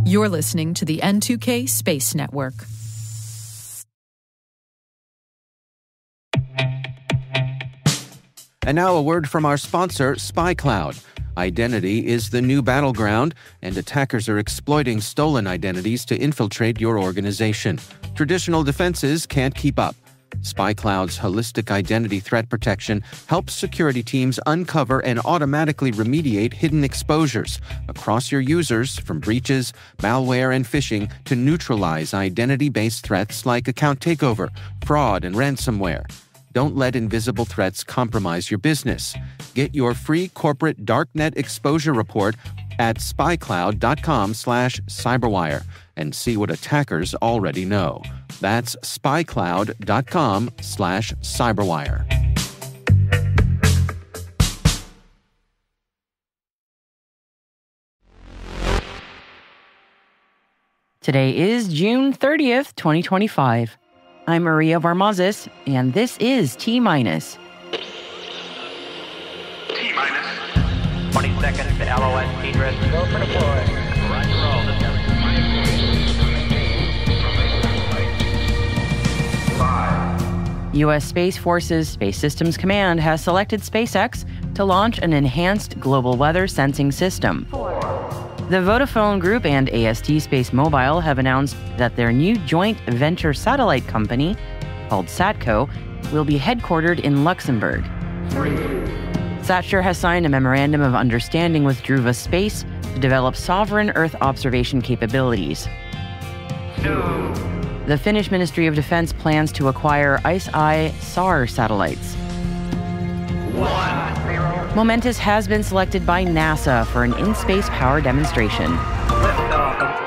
You're listening to the N2K Space Network. And now a word from our sponsor, SpyCloud. Identity is the new battleground, and attackers are exploiting stolen identities to infiltrate your organization. Traditional defenses can't keep up. SpyCloud's holistic identity threat protection helps security teams uncover and automatically remediate hidden exposures across your users, from breaches, malware, and phishing to neutralize identity-based threats like account takeover, fraud, and ransomware. Don't let invisible threats compromise your business. Get your free corporate darknet exposure report at spycloud.com/cyberwire and see what attackers already know. That's spycloud.com/cyberwire. Today is June 30th, 2025. I'm Maria Varmazis, and this is T-minus. T-minus 20 seconds to LOS T-dress. Go for deploy. Roger, roll. U.S. Space Force's Space Systems Command has selected SpaceX to launch an enhanced global weather sensing system. 4. The Vodafone Group and AST Space Mobile have announced that their new joint venture satellite company, called SatCo, will be headquartered in Luxembourg. 3. SatSure has signed a memorandum of understanding with Dhruva Space to develop sovereign Earth observation capabilities. 2. The Finnish Ministry of Defense plans to acquire SatSure satellites. 1. 0. Momentus has been selected by NASA for an in-space power demonstration. Liftoff.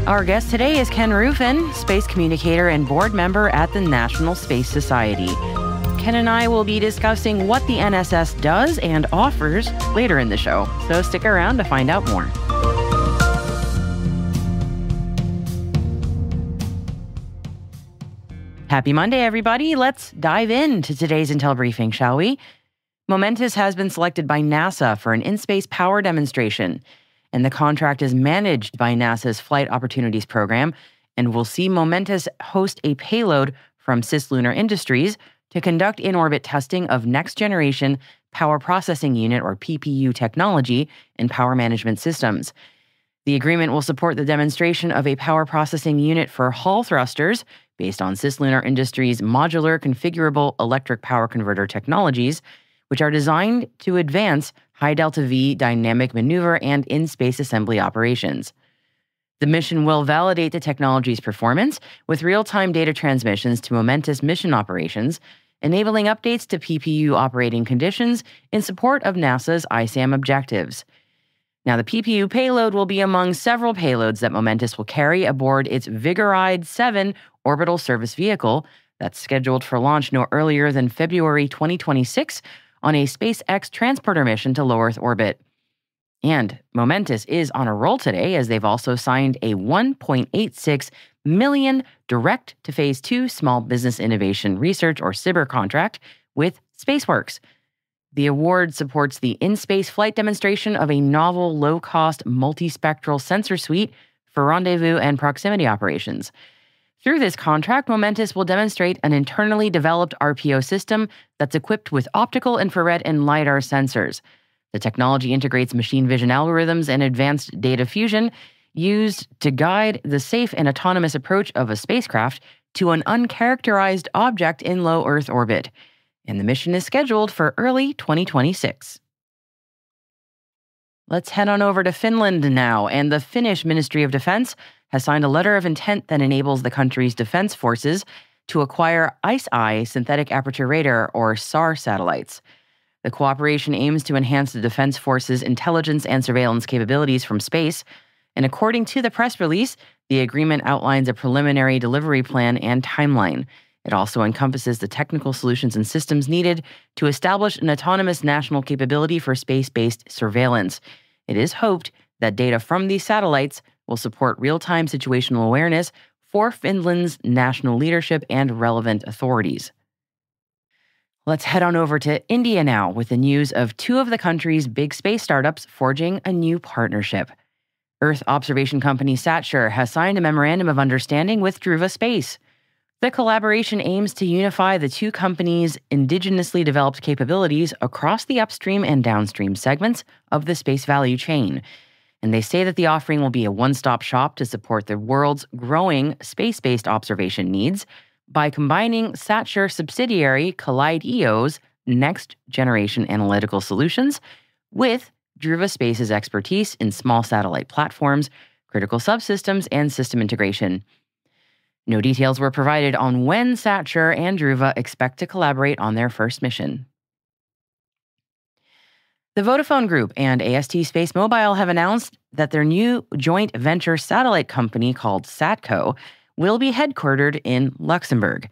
Our guest today is Ken Ruffin, space communicator and board member at the National Space Society. Ken and I will be discussing what the NSS does and offers later in the show, so stick around to find out more. Happy Monday, everybody. Let's dive into today's Intel briefing, shall we? Momentus has been selected by NASA for an in-space power demonstration, and the contract is managed by NASA's Flight Opportunities Program and will see Momentus host a payload from Cislunar Industries to conduct in-orbit testing of next-generation Power Processing Unit, or PPU, technology and power management systems. The agreement will support the demonstration of a power processing unit for Hall thrusters based on Cislunar Industries' modular configurable electric power converter technologies, which are designed to advance high-delta-V dynamic maneuver and in-space assembly operations. The mission will validate the technology's performance with real-time data transmissions to Momentus mission operations, enabling updates to PPU operating conditions in support of NASA's ICEYE objectives. Now, the PPU payload will be among several payloads that Momentus will carry aboard its Vigoride-7 orbital service vehicle that's scheduled for launch no earlier than February 2026 on a SpaceX transporter mission to low Earth orbit. And Momentus is on a roll today, as they've also signed a $1.86 million direct-to-Phase 2 Small Business Innovation Research, or SBIR, contract with SpaceWorks. The award supports the in-space flight demonstration of a novel, low-cost, multispectral sensor suite for rendezvous and proximity operations. Through this contract, Momentus will demonstrate an internally developed RPO system that's equipped with optical, infrared, and LiDAR sensors. The technology integrates machine vision algorithms and advanced data fusion used to guide the safe and autonomous approach of a spacecraft to an uncharacterized object in low Earth orbit. And the mission is scheduled for early 2026. Let's head on over to Finland now, and the Finnish Ministry of Defense has signed a letter of intent that enables the country's defense forces to acquire ICEYE Synthetic Aperture Radar, or SAR satellites. The cooperation aims to enhance the Defense Forces' intelligence and surveillance capabilities from space, and according to the press release, the agreement outlines a preliminary delivery plan and timeline. It also encompasses the technical solutions and systems needed to establish an autonomous national capability for space-based surveillance. It is hoped that data from these satellites will support real-time situational awareness for Finland's national leadership and relevant authorities. Let's head on over to India now with the news of two of the country's big space startups forging a new partnership. Earth observation company SatSure has signed a memorandum of understanding with Dhruva Space. The collaboration aims to unify the two companies' indigenously developed capabilities across the upstream and downstream segments of the space value chain. And they say that the offering will be a one-stop shop to support the world's growing space-based observation needs by combining SatSure subsidiary Collide.eo's next-generation analytical solutions with Dhruva Space's expertise in small satellite platforms, critical subsystems, and system integration. No details were provided on when SatSure and Dhruva expect to collaborate on their first mission. The Vodafone Group and AST Space Mobile have announced that their new joint venture satellite company called SatCo will be headquartered in Luxembourg.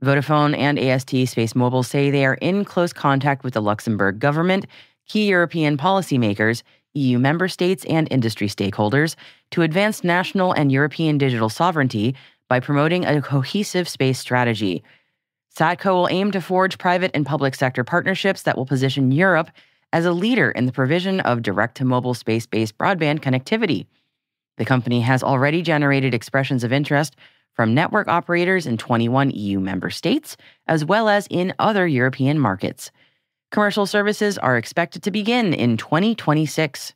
Vodafone and AST Space Mobile say they are in close contact with the Luxembourg government, key European policymakers, EU member states, and industry stakeholders to advance national and European digital sovereignty by promoting a cohesive space strategy. SatCo will aim to forge private and public sector partnerships that will position Europe as a leader in the provision of direct-to-mobile space-based broadband connectivity. The company has already generated expressions of interest from network operators in 21 EU member states, as well as in other European markets. Commercial services are expected to begin in 2026.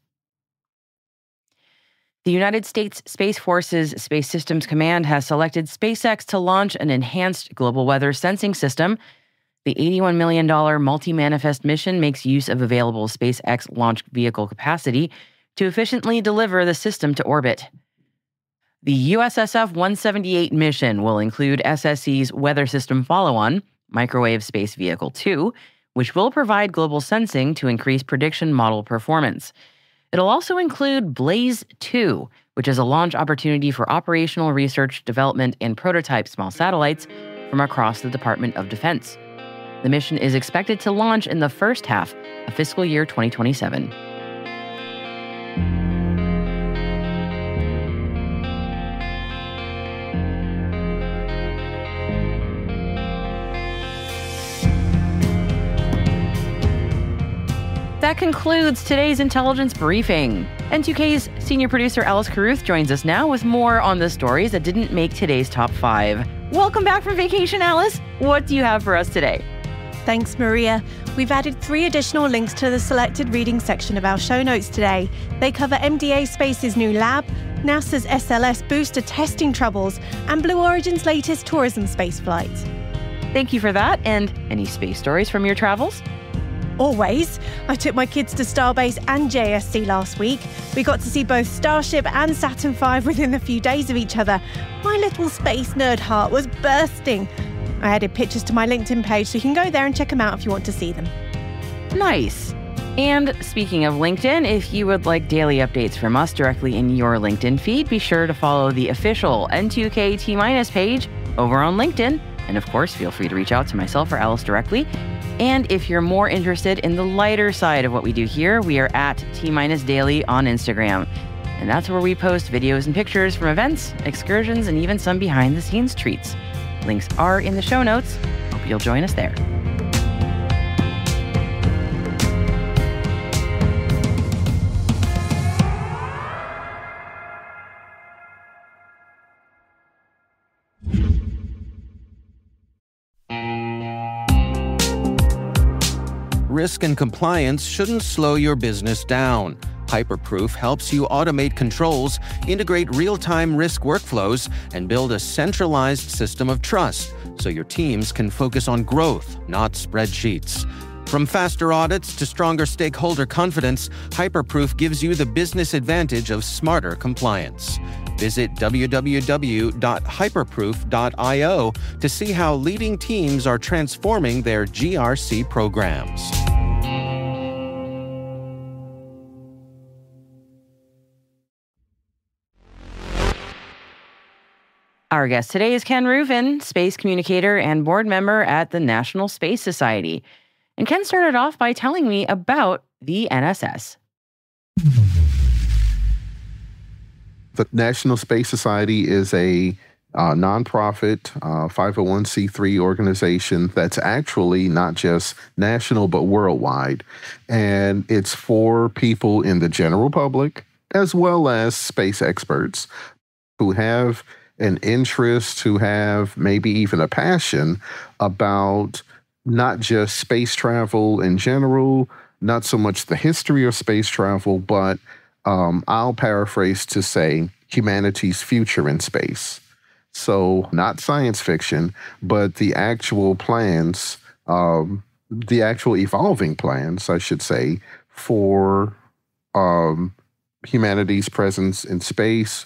The United States Space Force's Space Systems Command has selected SpaceX to launch an enhanced global weather sensing system. The $81 million multi-manifest mission makes use of available SpaceX launch vehicle capacity to efficiently deliver the system to orbit. The USSF-178 mission will include SSC's Weather System Follow-On, Microwave Space Vehicle 2, which will provide global sensing to increase prediction model performance. It'll also include Blaze 2, which is a launch opportunity for operational research, development, and prototype small satellites from across the Department of Defense. The mission is expected to launch in the first half of fiscal year 2027. That concludes today's intelligence briefing. N2K's senior producer Alice Carruth joins us now with more on the stories that didn't make today's top 5. Welcome back from vacation, Alice. What do you have for us today? Thanks, Maria. We've added 3 additional links to the selected reading section of our show notes today. They cover MDA Space's new lab, NASA's SLS booster testing troubles, and Blue Origin's latest tourism spaceflight. Thank you for that. And any space stories from your travels? Always. I took my kids to Starbase and JSC last week. We got to see both Starship and Saturn V within a few days of each other. My little space nerd heart was bursting. I added pictures to my LinkedIn page, so you can go there and check them out if you want to see them. Nice. And speaking of LinkedIn, if you would like daily updates from us directly in your LinkedIn feed, be sure to follow the official N2K T- page over on LinkedIn. And of course, feel free to reach out to myself or Alice directly. And if you're more interested in the lighter side of what we do here, we are at T-Daily on Instagram. And that's where we post videos and pictures from events, excursions, and even some behind-the-scenes treats. Links are in the show notes. Hope you'll join us there. Risk and compliance shouldn't slow your business down. Hyperproof helps you automate controls, integrate real-time risk workflows, and build a centralized system of trust so your teams can focus on growth, not spreadsheets. From faster audits to stronger stakeholder confidence, Hyperproof gives you the business advantage of smarter compliance. Visit www.hyperproof.io to see how leading teams are transforming their GRC programs. Our guest today is Ken Ruffin, space communicator and board member at the National Space Society. And Ken started off by telling me about the NSS. The National Space Society is a nonprofit 501c3 organization that's actually not just national but worldwide. And it's for people in the general public as well as space experts who have an interest, who have maybe even a passion about not just space travel in general, not so much the history of space travel, but I'll paraphrase to say humanity's future in space. So not science fiction, but the actual plans, the actual evolving plans, I should say, for humanity's presence in space,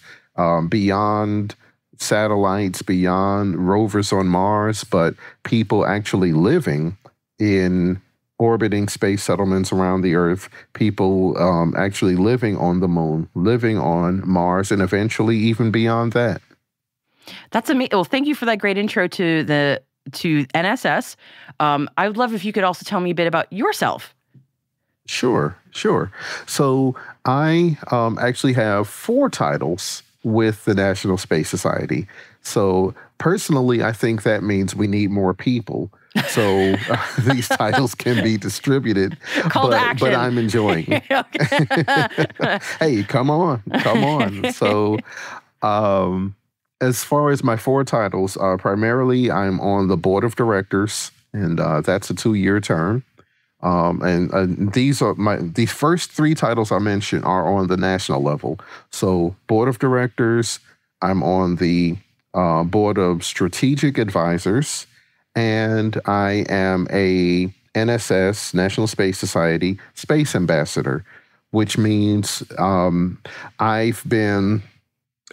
beyond satellites, beyond rovers on Mars, but people actually living in orbiting space settlements around the Earth, people actually living on the moon, living on Mars, and eventually even beyond that. That's amazing. Well, thank you for that great intro to NSS. I would love if you could also tell me a bit about yourself. Sure. So I actually have 4 titles with the National Space Society. So personally, I think that means we need more people. So these titles can be distributed, but I'm enjoying it. Hey, come on. So as far as my 4 titles, primarily I'm on the board of directors, and that's a 2-year term. And these first 3 titles I mentioned are on the national level. So board of directors, I'm on the board of strategic advisors, and I am a NSS, National Space Society, space ambassador, which means I've been,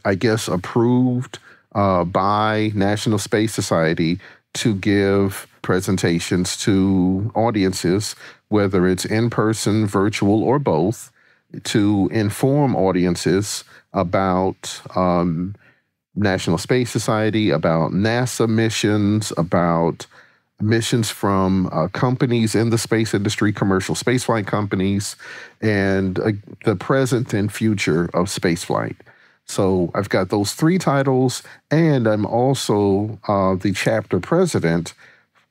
I guess, approved by National Space Society to give presentations to audiences, whether it's in person, virtual, or both, to inform audiences about National Space Society, about NASA missions, about missions from companies in the space industry, commercial spaceflight companies, and the present and future of spaceflight. So I've got those 3 titles, and I'm also the chapter president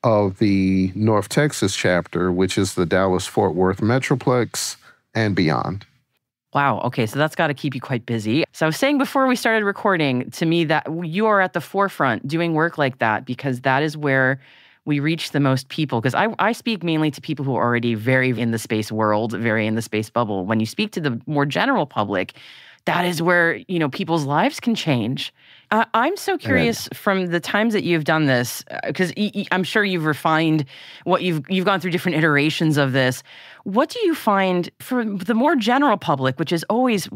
of the North Texas chapter, which is the Dallas-Fort Worth Metroplex and beyond. Wow. Okay. So that's got to keep you quite busy. So I was saying before we started recording, to me, that you are at the forefront doing work like that, because that is where we reach the most people. Because I speak mainly to people who are already very in the space world, very in the space bubble. When you speak to the more general public, that is where, people's lives can change. I'm so curious from the times that you've done this, because I'm sure you've refined what you've gone through different iterations of this. What do you find for the more general public, which is always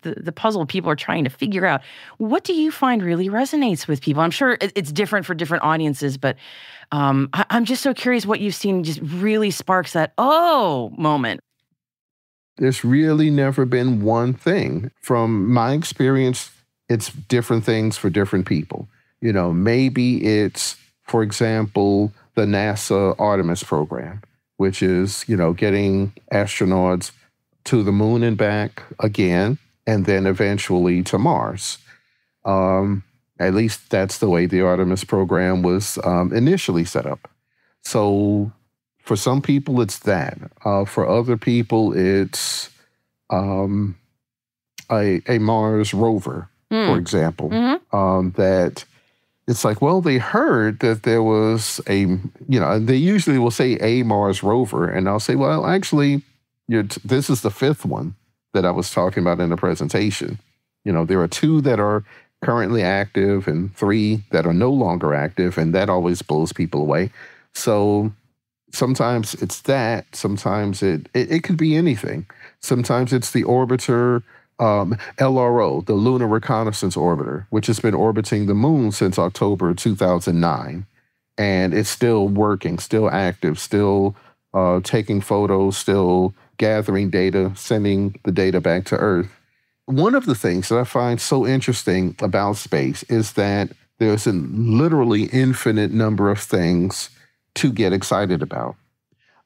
the puzzle people are trying to figure out? What do you find really resonates with people? I'm sure it's different for different audiences, but I'm just so curious what you've seen just really sparks that moment. There's really never been one thing. From my experience, it's different things for different people. Maybe it's, for example, the NASA Artemis program, which is, getting astronauts to the moon and back again, and then eventually to Mars. At least that's the way the Artemis program was initially set up. So for some people, it's that. For other people, it's a Mars rover, for example, that it's like, well, they heard that there was they usually will say a Mars rover, and I'll say, well, actually, this is the 5th one that I was talking about in the presentation. There are 2 that are currently active and 3 that are no longer active, and that always blows people away. So sometimes it's that. Sometimes it could be anything. Sometimes it's the orbiter, LRO, the Lunar Reconnaissance Orbiter, which has been orbiting the moon since October 2009. And it's still working, still active, still taking photos, still gathering data, sending the data back to Earth. One of the things that I find so interesting about space is that there's a literally infinite number of things to get excited about.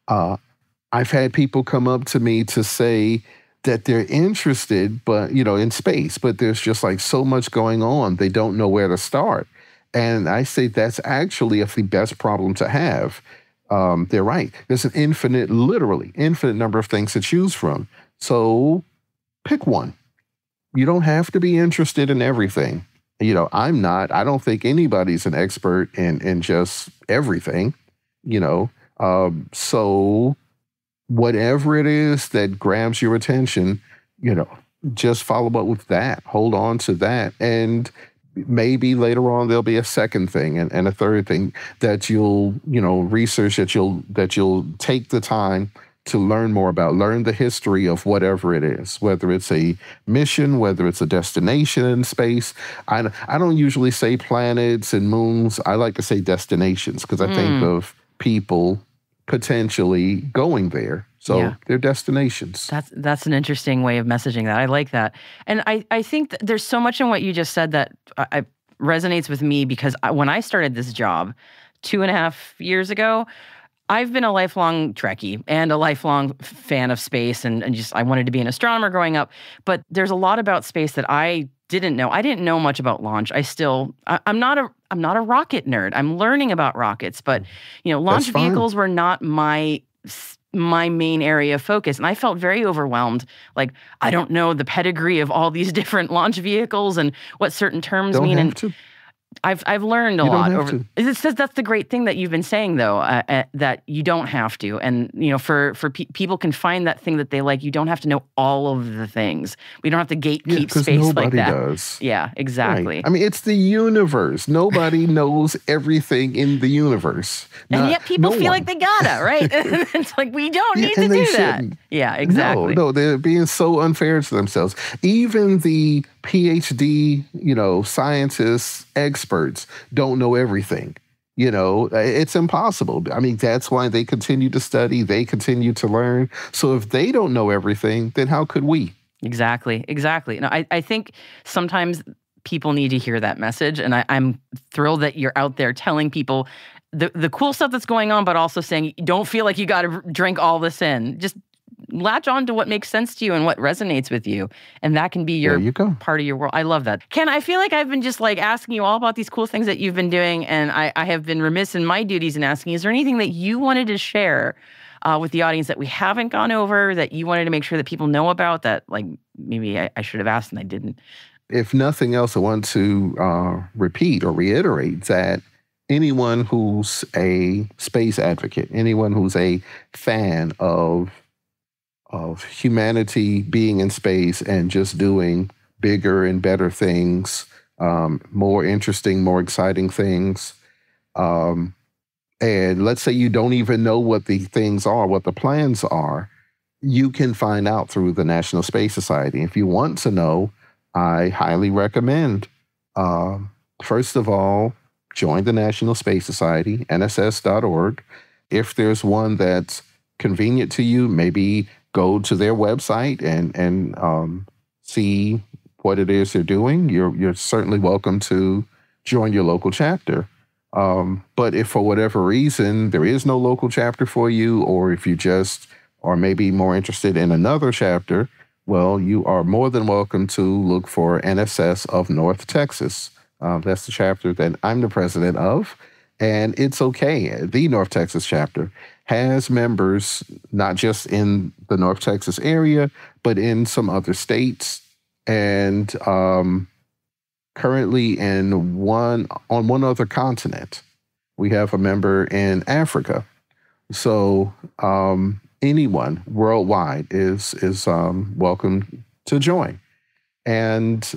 I've had people come up to me to say that they're interested, but, in space, but there's just like so much going on, they don't know where to start. And I say that's actually the best problem to have. They're right. There's an literally infinite number of things to choose from. So pick one. You don't have to be interested in everything. I'm not. I don't think anybody's an expert in just everything, So whatever it is that grabs your attention, just follow up with that. Hold on to that. And maybe later on there'll be a second thing and a third thing that you'll, research, that you'll take the time to learn more about, learn the history of whatever it is, whether it's a mission, whether it's a destination in space. I don't usually say planets and moons. I like to say destinations because I think of people potentially going there. So they're destinations. That's an interesting way of messaging that. I like that. And I think that there's so much in what you just said that resonates with me because when I started this job 2.5 years ago, I've been a lifelong Trekkie and a lifelong fan of space and just I wanted to be an astronomer growing up. But there's a lot about space that I didn't know. I didn't know much about launch. I'm not a rocket nerd. I'm learning about rockets, but launch vehicles were not my main area of focus. And I felt very overwhelmed. Like, I don't know the pedigree of all these different launch vehicles and what certain terms mean. And I've learned a lot over. That's the great thing that you've been saying, though, that you don't have to, and for people can find that thing that they like. You don't have to know all of the things. We don't have to gatekeep space like that. Does. Yeah, exactly. Right. I mean, it's the universe. Nobody knows everything in the universe, and yet people feel like they gotta, right? It's like we don't need to do that. Yeah, exactly. No, they're being so unfair to themselves. Even the PhD, scientists, experts don't know everything. It's impossible. I mean, that's why they continue to study, they continue to learn. So if they don't know everything, then how could we? Exactly. No, I think sometimes people need to hear that message, and I'm thrilled that you're out there telling people the cool stuff that's going on, but also saying don't feel like you got to drink all this in. Just latch on to what makes sense to you and what resonates with you. And that can be your part of your world. I love that. Ken, I feel like I've been just asking you all about these cool things that you've been doing. And I have been remiss in my duties in asking, is there anything that you wanted to share with the audience that we haven't gone over, that you wanted to make sure that people know about, that maybe I should have asked and I didn't? If nothing else, I want to repeat or reiterate that anyone who's a space advocate, anyone who's a fan of humanity being in space and just doing bigger and better things, more interesting, more exciting things. And let's say you don't even know what the things are, what the plans are, you can find out through the National Space Society. If you want to know, I highly recommend, first of all, join the National Space Society, nss.org. If there's one that's convenient to you, maybe go to their website and see what it is they're doing. You're certainly welcome to join your local chapter. But if for whatever reason there is no local chapter for you, or if you just are maybe more interested in another chapter, well, you are more than welcome to look for NSS of North Texas. That's the chapter that I'm the president of. And it's okay. The North Texas chapter has members not just in the North Texas area, but in some other states, and currently on one other continent. We have a member in Africa. So anyone worldwide is welcome to join. And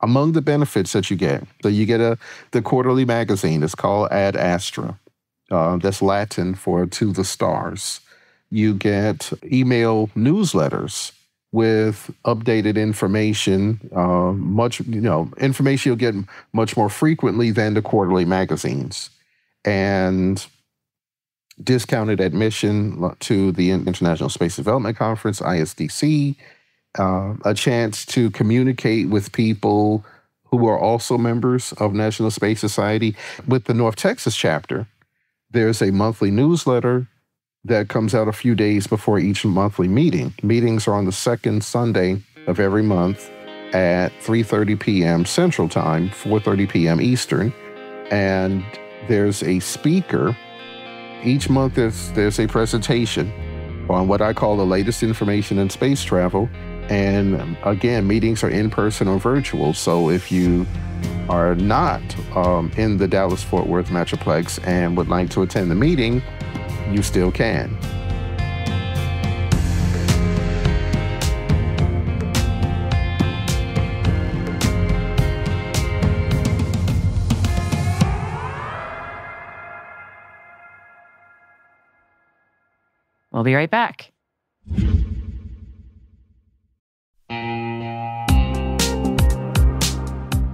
among the benefits that you get, so you get the quarterly magazine. It's called Ad Astra. That's Latin for To the Stars. You get email newsletters with updated information, information you'll get much more frequently than the quarterly magazines. And discounted admission to the International Space Development Conference, ISDC, a chance to communicate with people who are also members of National Space Society. With the North Texas chapter, there's a monthly newsletter that comes out a few days before each monthly meeting. Meetings are on the second Sunday of every month at 3:30 p.m. Central Time, 4:30 p.m. Eastern. And there's a speaker. Each month there's a presentation on what I call the latest information in space travel. And again, meetings are in person or virtual. So if you are not in the Dallas-Fort Worth Metroplex and would like to attend the meeting, you still can. We'll be right back.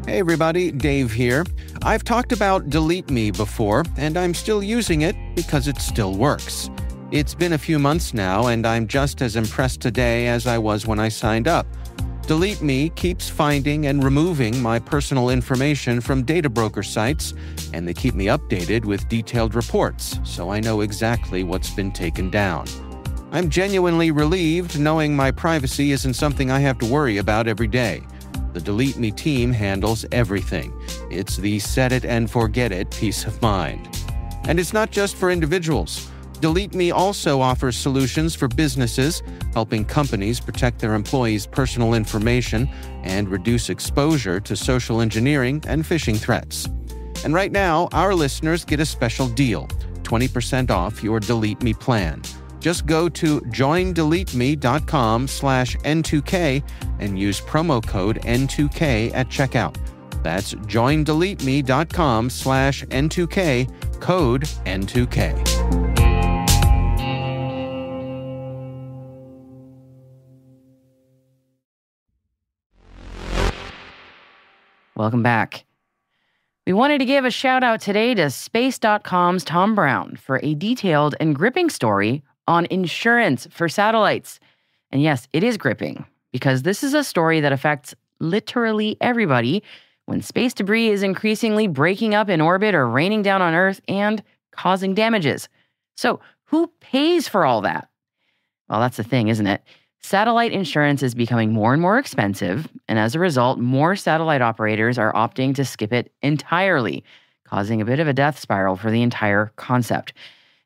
Hey everybody, Dave here. I've talked about Delete Me before, and I'm still using it because it still works. It's been a few months now, and I'm just as impressed today as I was when I signed up. Delete Me keeps finding and removing my personal information from data broker sites, and they keep me updated with detailed reports, so I know exactly what's been taken down. I'm genuinely relieved knowing my privacy isn't something I have to worry about every day. The Delete Me team handles everything. It's the set it and forget it peace of mind. And it's not just for individuals. Delete Me also offers solutions for businesses, helping companies protect their employees' personal information and reduce exposure to social engineering and phishing threats. And right now, our listeners get a special deal, 20% off your Delete Me plan. Just go to joindeleteme.com/N2K and use promo code N2K at checkout. That's joindeleteme.com/N2K, code N2K. Welcome back. We wanted to give a shout out today to Space.com's Tom Brown for a detailed and gripping story on insurance for satellites. And yes, it is gripping, because this is a story that affects literally everybody when space debris is increasingly breaking up in orbit or raining down on Earth and causing damages. So who pays for all that? Well, that's the thing, isn't it? Satellite insurance is becoming more and more expensive, and as a result, more satellite operators are opting to skip it entirely, causing a bit of a death spiral for the entire concept.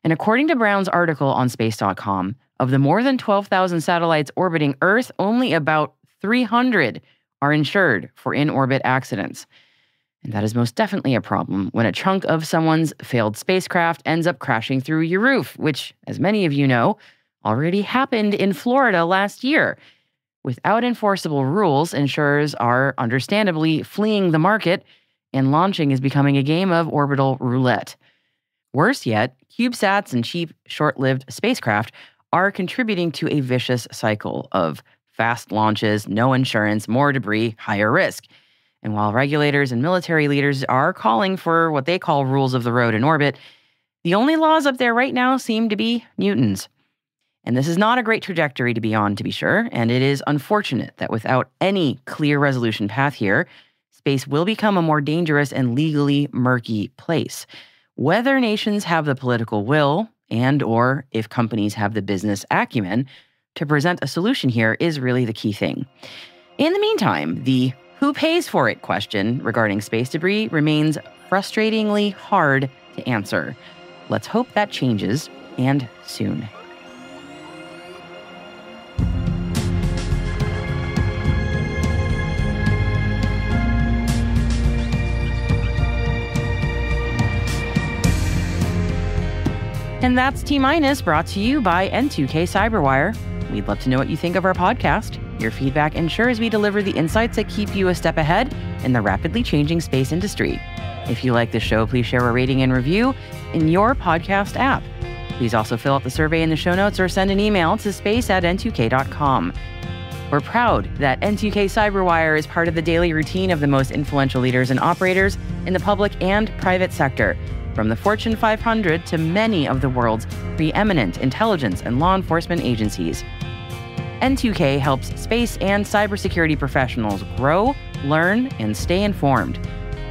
And according to Brown's article on Space.com, of the more than 12,000 satellites orbiting Earth, only about 300 are insured for in-orbit accidents. And that is most definitely a problem when a chunk of someone's failed spacecraft ends up crashing through your roof, which, as many of you know, already happened in Florida last year. Without enforceable rules, insurers are understandably fleeing the market, and launching is becoming a game of orbital roulette. Worse yet, CubeSats and cheap, short-lived spacecraft are contributing to a vicious cycle of fast launches, no insurance, more debris, higher risk. And while regulators and military leaders are calling for what they call rules of the road in orbit, the only laws up there right now seem to be Newton's. And this is not a great trajectory to be on, to be sure, and it is unfortunate that without any clear resolution path here, space will become a more dangerous and legally murky place. Whether nations have the political will and or if companies have the business acumen to present a solution here is really the key thing. In the meantime, the who pays for it question regarding space debris remains frustratingly hard to answer. Let's hope that changes, and soon. And that's T-Minus, brought to you by N2K Cyberwire. We'd love to know what you think of our podcast. Your feedback ensures we deliver the insights that keep you a step ahead in the rapidly changing space industry. If you like the show, please share a rating and review in your podcast app. Please also fill out the survey in the show notes or send an email to space@n2k.com. We're proud that N2K Cyberwire is part of the daily routine of the most influential leaders and operators in the public and private sector, from the Fortune 500 to many of the world's preeminent intelligence and law enforcement agencies. N2K helps space and cybersecurity professionals grow, learn, and stay informed.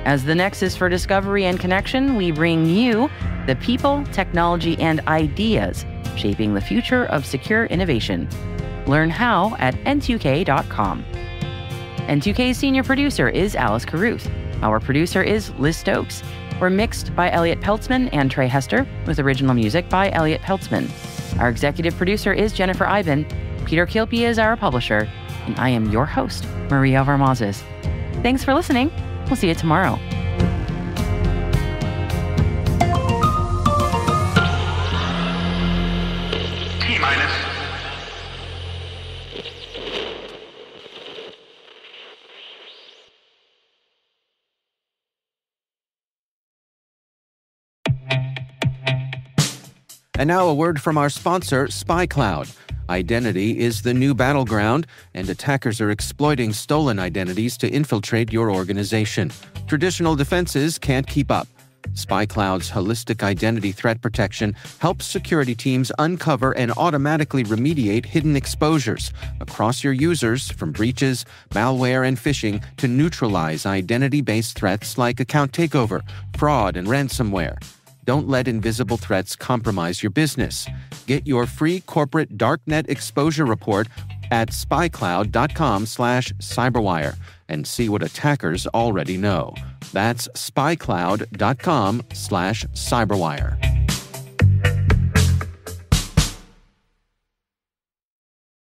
As the nexus for discovery and connection, we bring you the people, technology, and ideas shaping the future of secure innovation. Learn how at N2K.com. N2K's senior producer is Alice Carruth. Our producer is Liz Stokes. We're mixed by Elliot Peltzman and Trey Hester, with original music by Elliot Peltzman. Our executive producer is Jennifer Iben. Peter Kilpie is our publisher. And I am your host, Maria Varmazes. Thanks for listening. We'll see you tomorrow. T-minus. And now a word from our sponsor, SpyCloud. Identity is the new battleground, and attackers are exploiting stolen identities to infiltrate your organization. Traditional defenses can't keep up. SpyCloud's holistic identity threat protection helps security teams uncover and automatically remediate hidden exposures across your users, from breaches, malware, and phishing to neutralize identity-based threats like account takeover, fraud, and ransomware. Don't let invisible threats compromise your business. Get your free corporate darknet exposure report at spycloud.com/cyberwire and see what attackers already know. That's spycloud.com/cyberwire.